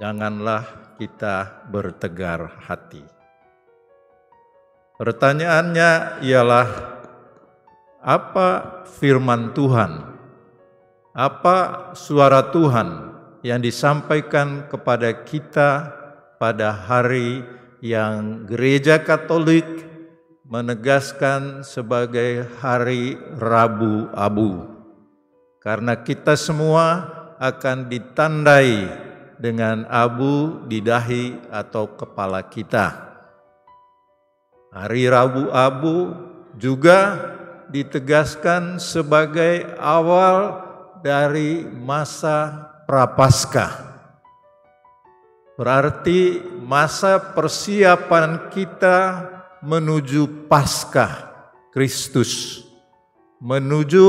janganlah kita bertegar hati. Pertanyaannya ialah, apa firman Tuhan? Apa suara Tuhan yang disampaikan kepada kita pada hari yang Gereja Katolik menegaskan sebagai hari Rabu Abu? Karena kita semua akan ditandai dengan abu di dahi atau kepala kita. Hari Rabu Abu juga ditegaskan sebagai awal dari masa Prapaskah. Berarti masa persiapan kita menuju Paskah Kristus, menuju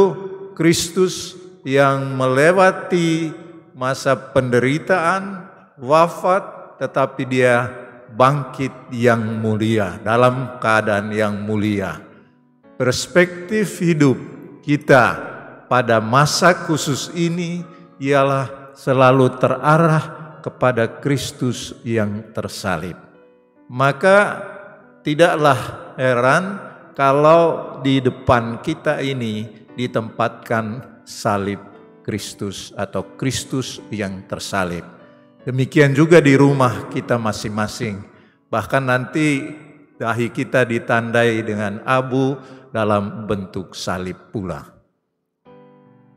Kristus yang melewati masa penderitaan, wafat, tetapi dia bangkit yang mulia, dalam keadaan yang mulia. Perspektif hidup kita pada masa khusus ini ialah selalu terarah kepada Kristus yang tersalib. Maka tidaklah heran kalau di depan kita ini ditempatkan salib Kristus atau Kristus yang tersalib. Demikian juga di rumah kita masing-masing. Bahkan nanti dahi kita ditandai dengan abu dalam bentuk salib pula.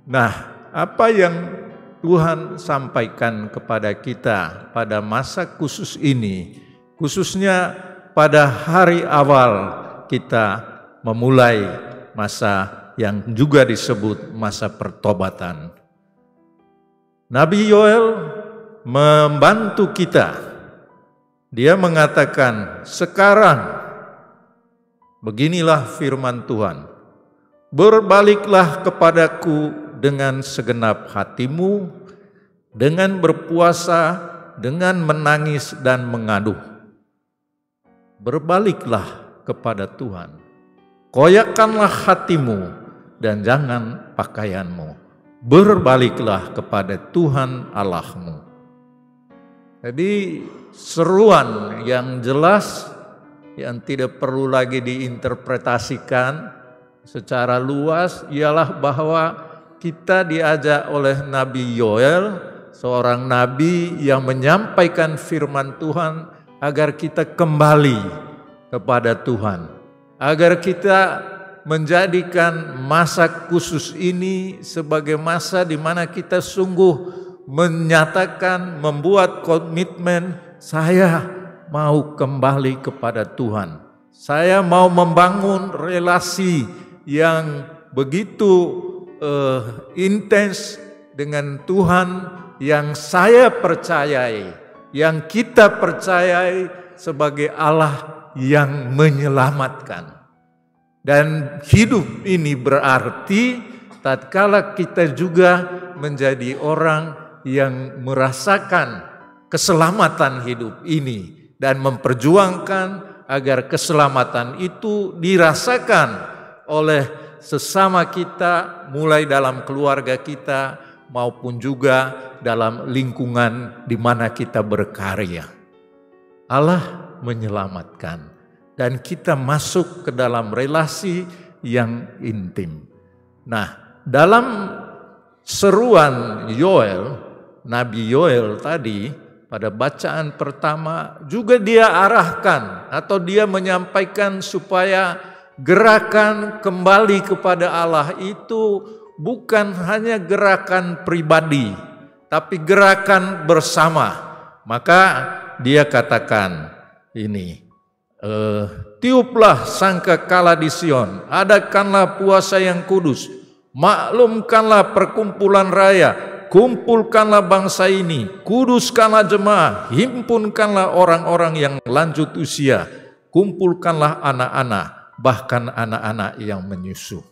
Nah, apa yang Tuhan sampaikan kepada kita pada masa khusus ini, khususnya pada hari awal kita memulai masa yang juga disebut masa pertobatan. Nabi Yoel membantu kita. Dia mengatakan, sekarang beginilah firman Tuhan, berbaliklah kepadaku dengan segenap hatimu, dengan berpuasa, dengan menangis dan mengaduh. Berbaliklah kepada Tuhan, koyakkanlah hatimu dan jangan pakaianmu. Berbaliklah kepada Tuhan Allahmu. Jadi seruan yang jelas yang tidak perlu lagi diinterpretasikan secara luas ialah bahwa kita diajak oleh Nabi Yoel, seorang nabi yang menyampaikan firman Tuhan, agar kita kembali kepada Tuhan, agar kita menjadikan masa khusus ini sebagai masa di mana kita sungguh menyatakan, membuat komitmen, saya mau kembali kepada Tuhan. Saya mau membangun relasi yang begitu intens dengan Tuhan yang saya percayai, yang kita percayai sebagai Allah yang menyelamatkan. Dan hidup ini berarti tatkala kita juga menjadi orang yang merasakan keselamatan hidup ini dan memperjuangkan agar keselamatan itu dirasakan oleh sesama kita, mulai dalam keluarga kita maupun juga dalam lingkungan di mana kita berkarya. Allah menyelamatkan dan kita masuk ke dalam relasi yang intim. Nah, dalam seruan Yoel, Nabi Yoel tadi pada bacaan pertama juga dia arahkan atau dia menyampaikan supaya gerakan kembali kepada Allah itu bukan hanya gerakan pribadi, tapi gerakan bersama. Maka dia katakan ini, tiuplah sangkakala di Sion, adakanlah puasa yang kudus, maklumkanlah perkumpulan raya, kumpulkanlah bangsa ini, kuduskanlah jemaah, himpunkanlah orang-orang yang lanjut usia, kumpulkanlah anak-anak, bahkan anak-anak yang menyusu.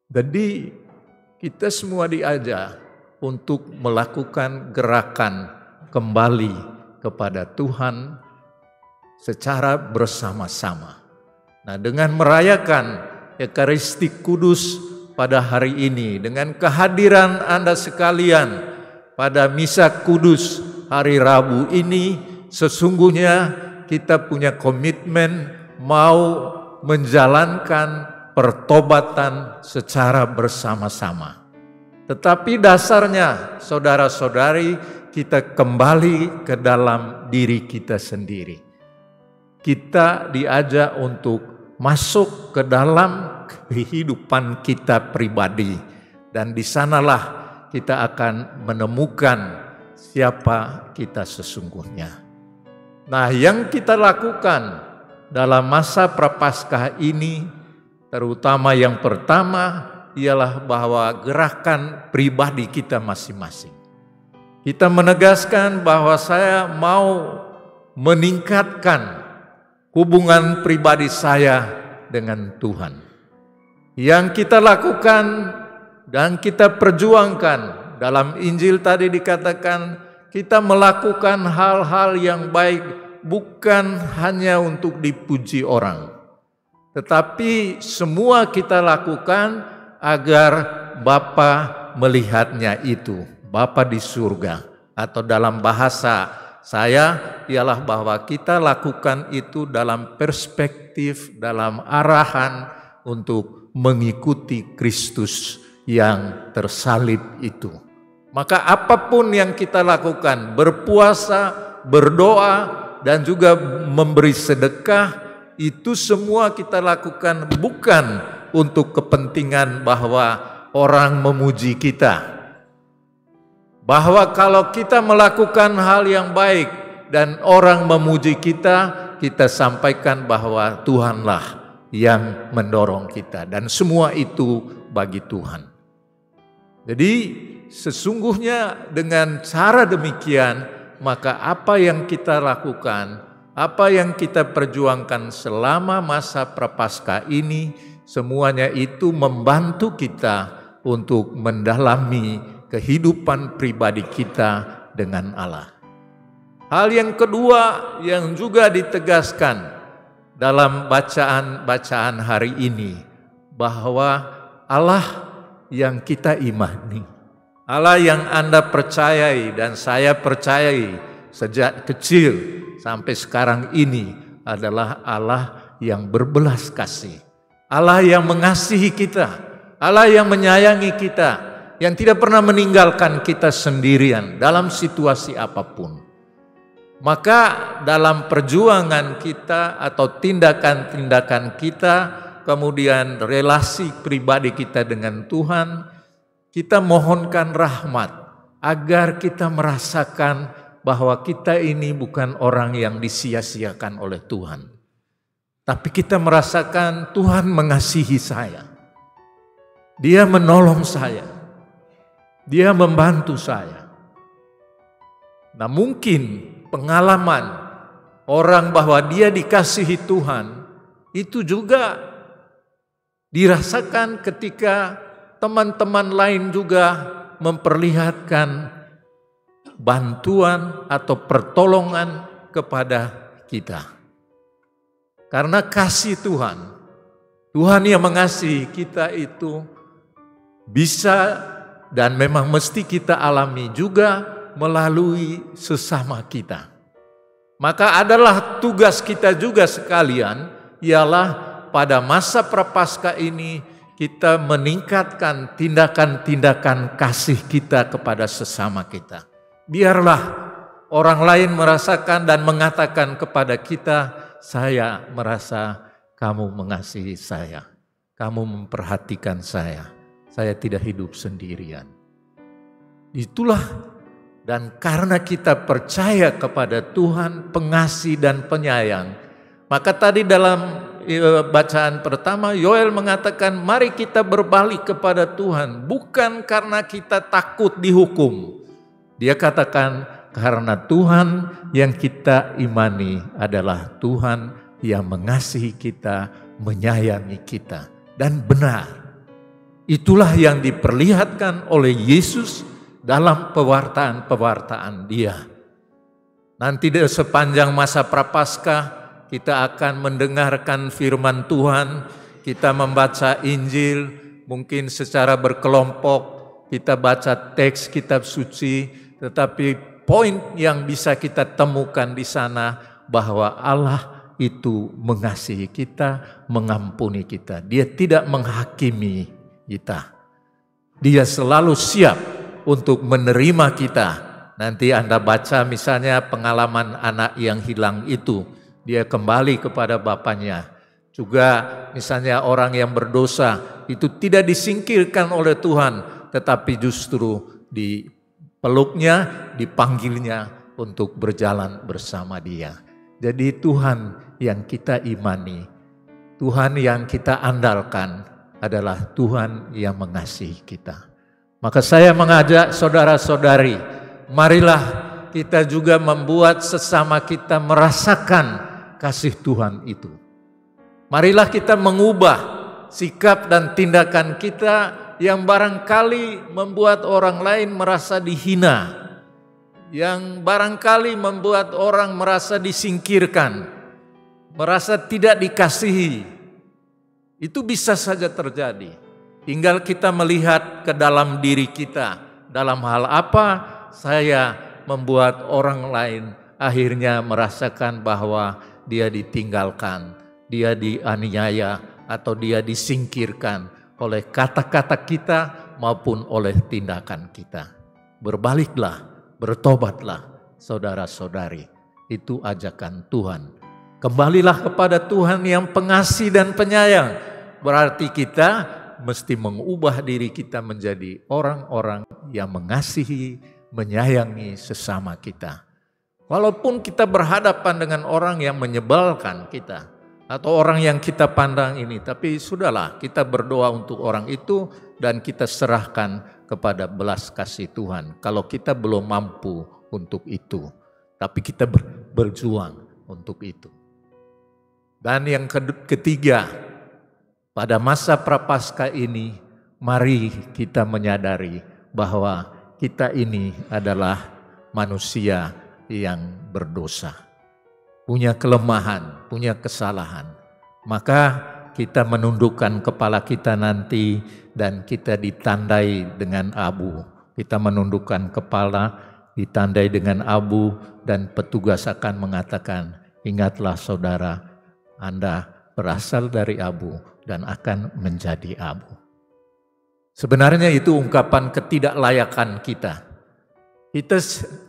Jadi kita semua diajak untuk melakukan gerakan kembali kepada Tuhan secara bersama-sama. Nah, dengan merayakan Ekaristik Kudus pada hari ini, dengan kehadiran Anda sekalian pada misa kudus hari Rabu ini sesungguhnya kita punya komitmen mau menjalankan pertobatan secara bersama-sama. Tetapi dasarnya saudara-saudari, kita kembali ke dalam diri kita sendiri. Kita diajak untuk masuk ke dalam kehidupan kita pribadi, dan di sanalah kita akan menemukan siapa kita sesungguhnya. Nah, yang kita lakukan dalam masa Prapaskah ini, terutama yang pertama ialah bahwa gerakan pribadi kita masing-masing. Kita menegaskan bahwa saya mau meningkatkan hubungan pribadi saya dengan Tuhan. Yang kita lakukan dan kita perjuangkan, dalam Injil tadi dikatakan kita melakukan hal-hal yang baik bukan hanya untuk dipuji orang, tetapi semua kita lakukan agar Bapa melihatnya itu, Bapa di surga. Atau dalam bahasa saya ialah bahwa kita lakukan itu dalam perspektif, dalam arahan untuk mengikuti Kristus yang tersalib itu. Maka apapun yang kita lakukan, berpuasa, berdoa, dan juga memberi sedekah, itu semua kita lakukan bukan untuk kepentingan bahwa orang memuji kita. Bahwa kalau kita melakukan hal yang baik dan orang memuji kita, kita sampaikan bahwa Tuhanlah yang mendorong kita, dan semua itu bagi Tuhan. Jadi sesungguhnya dengan cara demikian, maka apa yang kita lakukan, apa yang kita perjuangkan selama masa Prapaskah ini, semuanya itu membantu kita untuk mendalami kehidupan pribadi kita dengan Allah. Hal yang kedua yang juga ditegaskan dalam bacaan hari ini, bahwa Allah yang kita imani, Allah yang Anda percayai dan saya percayai sejak kecil sampai sekarang ini adalah Allah yang berbelas kasih. Allah yang mengasihi kita, Allah yang menyayangi kita, yang tidak pernah meninggalkan kita sendirian dalam situasi apapun. Maka dalam perjuangan kita atau tindakan-tindakan kita, kemudian relasi pribadi kita dengan Tuhan, kita mohonkan rahmat agar kita merasakan bahwa kita ini bukan orang yang disia-siakan oleh Tuhan. Tapi kita merasakan Tuhan mengasihi saya. Dia menolong saya. Dia membantu saya. Nah, mungkin pengalaman orang bahwa dia dikasihi Tuhan itu juga dirasakan ketika teman-teman lain juga memperlihatkan bantuan atau pertolongan kepada kita. Karena kasih Tuhan, Tuhan yang mengasihi kita itu bisa dan memang mesti kita alami juga melalui sesama kita. Maka adalah tugas kita juga sekalian, ialah pada masa Prapaskah ini kita meningkatkan tindakan-tindakan kasih kita kepada sesama kita. Biarlah orang lain merasakan dan mengatakan kepada kita, saya merasa kamu mengasihi saya, kamu memperhatikan saya tidak hidup sendirian. Itulah, dan karena kita percaya kepada Tuhan pengasih dan penyayang, maka tadi dalam bacaan pertama Yoel mengatakan mari kita berbalik kepada Tuhan, bukan karena kita takut dihukum. Dia katakan karena Tuhan yang kita imani adalah Tuhan yang mengasihi kita, menyayangi kita. Dan benar, itulah yang diperlihatkan oleh Yesus dalam pewartaan dia. Nanti sepanjang masa Prapaskah kita akan mendengarkan firman Tuhan, kita membaca Injil, mungkin secara berkelompok kita baca teks kitab suci, tetapi poin yang bisa kita temukan di sana bahwa Allah itu mengasihi kita, mengampuni kita. Dia tidak menghakimi kita. Dia selalu siap untuk menerima kita. Nanti Anda baca misalnya pengalaman anak yang hilang itu. Dia kembali kepada bapaknya. Juga misalnya orang yang berdosa itu tidak disingkirkan oleh Tuhan, tetapi justru dipeluknya, dipanggilnya untuk berjalan bersama Dia. Jadi Tuhan yang kita imani, Tuhan yang kita andalkan adalah Tuhan yang mengasihi kita. Maka saya mengajak saudara-saudari, marilah kita juga membuat sesama kita merasakan kasih Tuhan itu. Marilah kita mengubah sikap dan tindakan kita yang barangkali membuat orang lain merasa dihina, yang barangkali membuat orang merasa disingkirkan, merasa tidak dikasihi. Itu bisa saja terjadi. Tinggal kita melihat ke dalam diri kita. Dalam hal apa saya membuat orang lain akhirnya merasakan bahwa dia ditinggalkan, dia dianiaya, atau dia disingkirkan oleh kata-kata kita maupun oleh tindakan kita. Berbaliklah, bertobatlah saudara-saudari. Itu ajakan Tuhan. Kembalilah kepada Tuhan yang pengasih dan penyayang. Berarti kita mesti mengubah diri kita menjadi orang-orang yang mengasihi, menyayangi sesama kita. Walaupun kita berhadapan dengan orang yang menyebalkan kita, atau orang yang kita pandang ini, tapi sudahlah, kita berdoa untuk orang itu dan kita serahkan kepada belas kasih Tuhan. Kalau kita belum mampu untuk itu, tapi kita berjuang untuk itu. Dan yang ketiga, pada masa Prapaskah ini, mari kita menyadari bahwa kita ini adalah manusia yang berdosa. Punya kelemahan, punya kesalahan. Maka kita menundukkan kepala kita nanti dan kita ditandai dengan abu. Kita menundukkan kepala, ditandai dengan abu, dan petugas akan mengatakan, ingatlah saudara, Anda berasal dari abu dan akan menjadi abu. Sebenarnya itu ungkapan ketidaklayakan kita.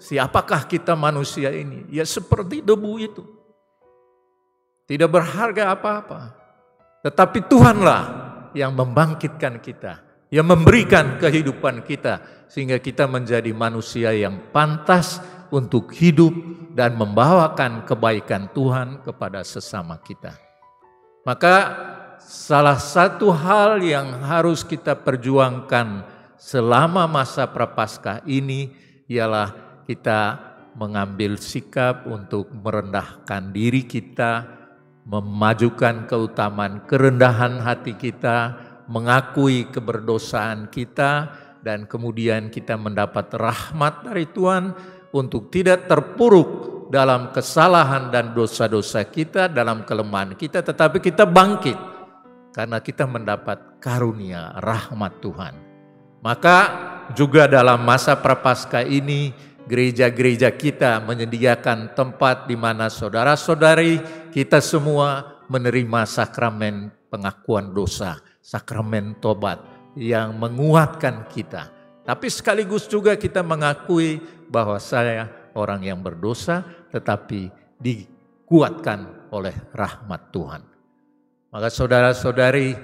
Siapakah kita manusia ini? Ya seperti debu itu. Tidak berharga apa-apa. Tetapi Tuhanlah yang membangkitkan kita, yang memberikan kehidupan kita, sehingga kita menjadi manusia yang pantas untuk hidup dan membawakan kebaikan Tuhan kepada sesama kita. Maka salah satu hal yang harus kita perjuangkan selama masa Prapaskah ini ialah kita mengambil sikap untuk merendahkan diri kita, memajukan keutamaan kerendahan hati kita, mengakui keberdosaan kita, dan kemudian kita mendapat rahmat dari Tuhan untuk tidak terpuruk dalam kesalahan dan dosa-dosa kita, dalam kelemahan kita, tetapi kita bangkit karena kita mendapat karunia rahmat Tuhan. Maka juga dalam masa Prapaskah ini, gereja-gereja kita menyediakan tempat di mana saudara-saudari kita semua menerima sakramen pengakuan dosa, sakramen tobat yang menguatkan kita. Tapi sekaligus juga kita mengakui bahwa saya orang yang berdosa tetapi dikuatkan oleh rahmat Tuhan. Maka saudara-saudari,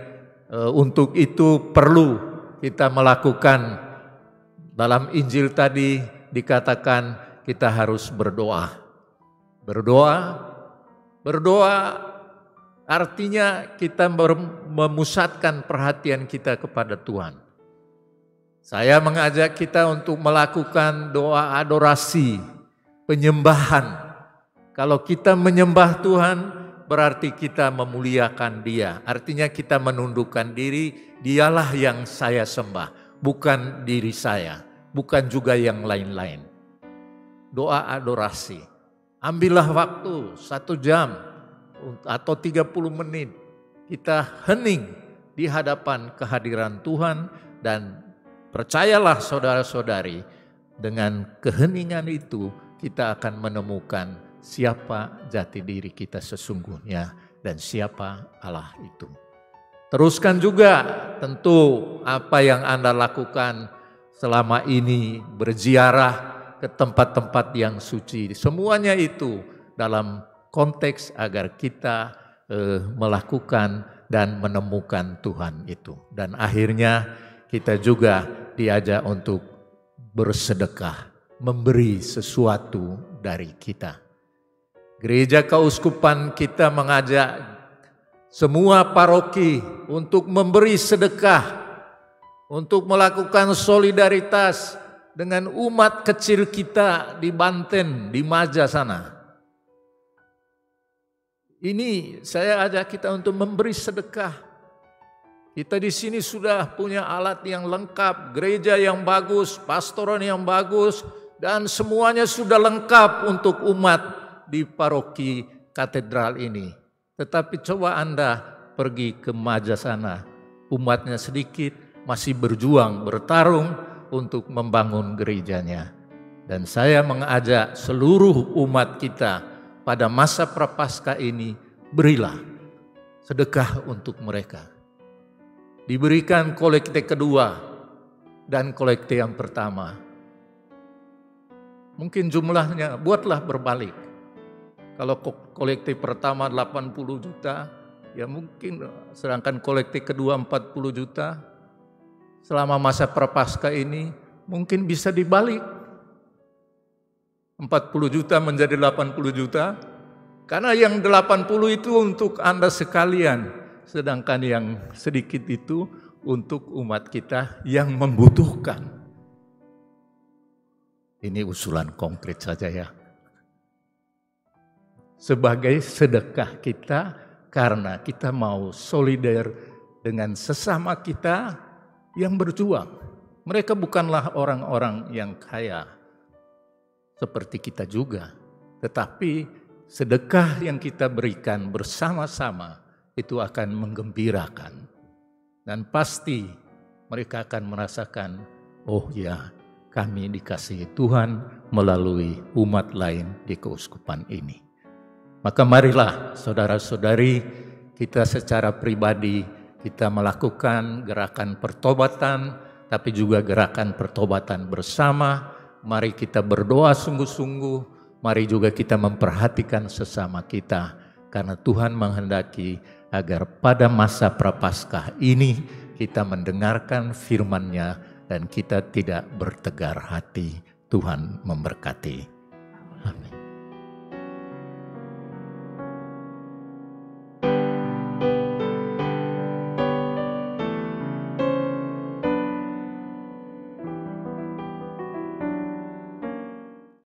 untuk itu perlu kita melakukan. Dalam Injil tadi dikatakan kita harus berdoa. Berdoa artinya kita memusatkan perhatian kita kepada Tuhan. Saya mengajak kita untuk melakukan doa adorasi, penyembahan. Kalau kita menyembah Tuhan, berarti kita memuliakan Dia. Artinya kita menundukkan diri, Dialah yang saya sembah, bukan diri saya, bukan juga yang lain-lain. Doa adorasi. Ambillah waktu 1 jam atau 30 menit. Kita hening di hadapan kehadiran Tuhan dan percayalah saudara-saudari, Dengan keheningan itu kita akan menemukan siapa jati diri kita sesungguhnya dan siapa Allah itu. Teruskan juga tentu apa yang Anda lakukan selama ini, berziarah ke tempat-tempat yang suci. Semuanya itu dalam konteks agar kita melakukan dan menemukan Tuhan itu. Dan akhirnya kita juga diajak untuk bersedekah, memberi sesuatu dari kita. Gereja Keuskupan kita mengajak semua paroki untuk memberi sedekah, untuk melakukan solidaritas dengan umat kecil kita di Banten, di Maja sana. Ini saya ajak kita untuk memberi sedekah. Kita di sini sudah punya alat yang lengkap, gereja yang bagus, pastoran yang bagus, dan semuanya sudah lengkap untuk umat di paroki katedral ini. Tetapi coba Anda pergi ke Maja sana, umatnya sedikit, masih berjuang, bertarung untuk membangun gerejanya. Dan saya mengajak seluruh umat kita pada masa Prapaskah ini, berilah sedekah untuk mereka. Diberikan kolekte kedua dan kolekte yang pertama. Mungkin jumlahnya, buatlah berbalik. Kalau kolekte pertama 80 juta, ya mungkin sedangkan kolekte kedua 40 juta. Selama masa Prapaskah ini mungkin bisa dibalik. 40 juta menjadi 80 juta. Karena yang 80 itu untuk Anda sekalian. Sedangkan yang sedikit itu untuk umat kita yang membutuhkan. Ini usulan konkret saja ya. Sebagai sedekah kita karena kita mau solidar dengan sesama kita yang berjuang. Mereka bukanlah orang-orang yang kaya seperti kita juga. Tetapi sedekah yang kita berikan bersama-sama itu akan menggembirakan. Dan pasti mereka akan merasakan, oh ya, kami dikasihi Tuhan melalui umat lain di keuskupan ini. Maka marilah saudara-saudari, kita secara pribadi kita melakukan gerakan pertobatan, tapi juga gerakan pertobatan bersama. Mari kita berdoa sungguh-sungguh, mari juga kita memperhatikan sesama kita. Karena Tuhan menghendaki agar pada masa Prapaskah ini kita mendengarkan firman-Nya dan kita tidak bertegar hati. Tuhan memberkati.